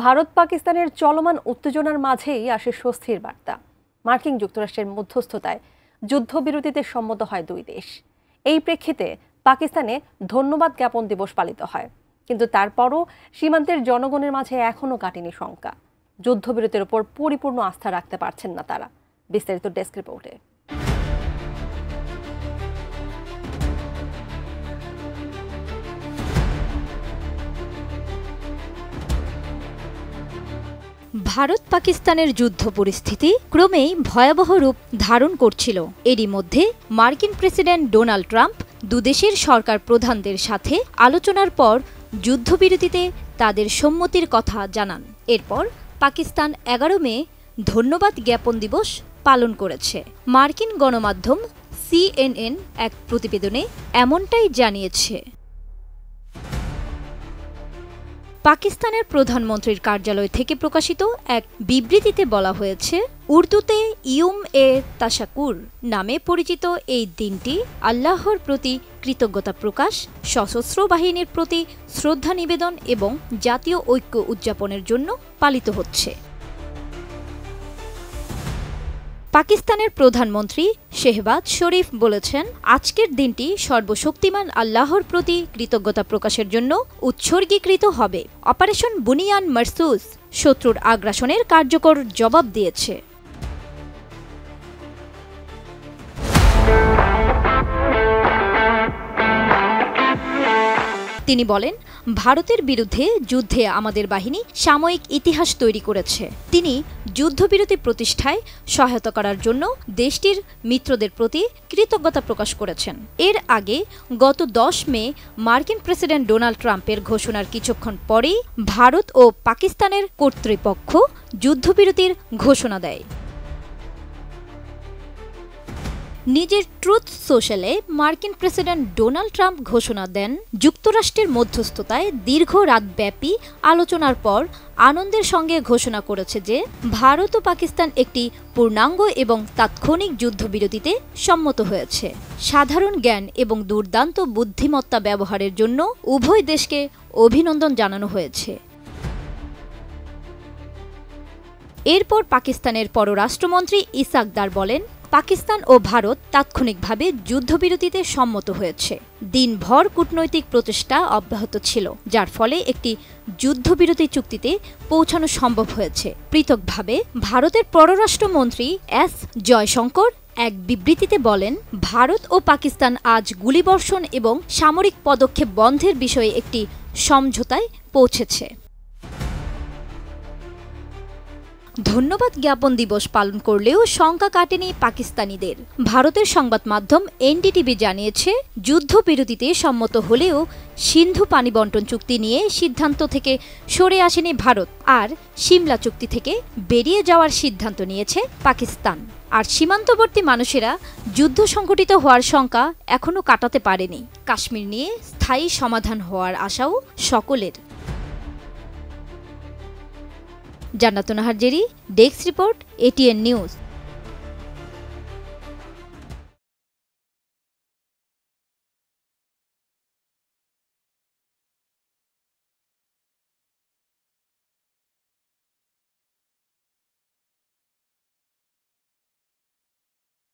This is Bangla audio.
ভারত পাকিস্তানের চলমান উত্তেজনার মাঝেই আসে স্বস্তির বার্তা। মার্কিন যুক্তরাষ্ট্রের মধ্যস্থতায় যুদ্ধবিরতিতে সম্মত হয় দুই দেশ। এই প্রেক্ষিতে পাকিস্তানে ধন্যবাদ জ্ঞাপন দিবস পালিত হয়, কিন্তু তারপরও সীমান্তের জনগণের মাঝে এখনও কাটেনি শঙ্কা। যুদ্ধবিরতির উপর পরিপূর্ণ আস্থা রাখতে পারছেন না তারা। বিস্তারিত ডেস্ক রিপোর্টে। ভারত পাকিস্তানের যুদ্ধ পরিস্থিতি ক্রমেই ভয়াবহ রূপ ধারণ করছিল। এরই মধ্যে মার্কিন প্রেসিডেন্ট ডোনাল্ড ট্রাম্প দুদেশের সরকার প্রধানদের সাথে আলোচনার পর যুদ্ধবিরতিতে তাদের সম্মতির কথা জানান। এরপর পাকিস্তান 11 মে ধন্যবাদ জ্ঞাপন দিবস পালন করেছে। মার্কিন গণমাধ্যম CNN এক প্রতিবেদনে এমনটাই জানিয়েছে। পাকিস্তানের প্রধানমন্ত্রীর কার্যালয় থেকে প্রকাশিত এক বিবৃতিতে বলা হয়েছে, উর্দুতে ইয়ুম-এ-তাশাকুর নামে পরিচিত এই দিনটি আল্লাহর প্রতি কৃতজ্ঞতা প্রকাশ, সশস্ত্র বাহিনীর প্রতি শ্রদ্ধা নিবেদন এবং জাতীয় ঐক্য উদযাপনের জন্য পালিত হচ্ছে। পাকিস্তানের প্রধানমন্ত্রী শেহবাজ শরীফ বলেছেন, আজকের দিনটি সর্বশক্তিমান আল্লাহর প্রতি কৃতজ্ঞতা প্রকাশের জন্য উৎসর্গীকৃত হবে। অপারেশন বুনিয়ান মারসুস শত্রুর আগ্রাসনের কার্যকর জবাব দিয়েছে। তিনি বলেন, ভারতের বিরুদ্ধে যুদ্ধে আমাদের বাহিনী সাময়িক ইতিহাস তৈরি করেছে। তিনি যুদ্ধবিরতি প্রতিষ্ঠায় সহায়তা করার জন্য দেশটির মিত্রদের প্রতি কৃতজ্ঞতা প্রকাশ করেছেন। এর আগে গত 10 মে মার্কিন প্রেসিডেন্ট ডোনাল্ড ট্রাম্পের ঘোষণার কিছুক্ষণ পরেই ভারত ও পাকিস্তানের কর্তৃপক্ষ যুদ্ধবিরতির ঘোষণা দেয়। নিজের ট্রুথ সোশ্যালে মার্কিন প্রেসিডেন্ট ডোনাল্ড ট্রাম্প ঘোষণা দেন, যুক্তরাষ্ট্রের মধ্যস্থতায় দীর্ঘ রাতব্যাপী আলোচনার পর আনন্দের সঙ্গে ঘোষণা করেছে যে ভারত ও পাকিস্তান একটি পূর্ণাঙ্গ এবং তাৎক্ষণিক যুদ্ধবিরতিতে সম্মত হয়েছে। সাধারণ জ্ঞান এবং দুর্দান্ত বুদ্ধিমত্তা ব্যবহারের জন্য উভয় দেশকে অভিনন্দন জানানো হয়েছে। এরপর পাকিস্তানের পররাষ্ট্রমন্ত্রী ইসাক দার বলেন, পাকিস্তান ও ভারত তাৎক্ষণিকভাবে যুদ্ধবিরতিতে সম্মত হয়েছে। দিনভর কূটনৈতিক প্রচেষ্টা অব্যাহত ছিল, যার ফলে একটি যুদ্ধবিরতি চুক্তিতে পৌঁছানো সম্ভব হয়েছে। পৃথকভাবে ভারতের পররাষ্ট্রমন্ত্রী এস জয়শঙ্কর এক বিবৃতিতে বলেন, ভারত ও পাকিস্তান আজ গুলিবর্ষণ এবং সামরিক পদক্ষেপ বন্ধের বিষয়ে একটি সমঝোতায় পৌঁছেছে। ধন্যবাদ জ্ঞাপন দিবস পালন করলেও শঙ্কা কাটেনি পাকিস্তানিদের। ভারতের সংবাদ মাধ্যম NDTV জানিয়েছে, যুদ্ধবিরতিতে সম্মত হলেও সিন্ধু পানি বন্টন চুক্তি নিয়ে সিদ্ধান্ত থেকে সরে আসেনি ভারত, আর সিমলা চুক্তি থেকে বেরিয়ে যাওয়ার সিদ্ধান্ত নিয়েছে পাকিস্তান। আর সীমান্তবর্তী মানুষেরা যুদ্ধ সংঘটিত হওয়ার শঙ্কা এখনও কাটাতে পারেনি। কাশ্মীর নিয়ে স্থায়ী সমাধান হওয়ার আশাও সকলের। জান্নাতুন Nahar Jerry, desk report, ATN news.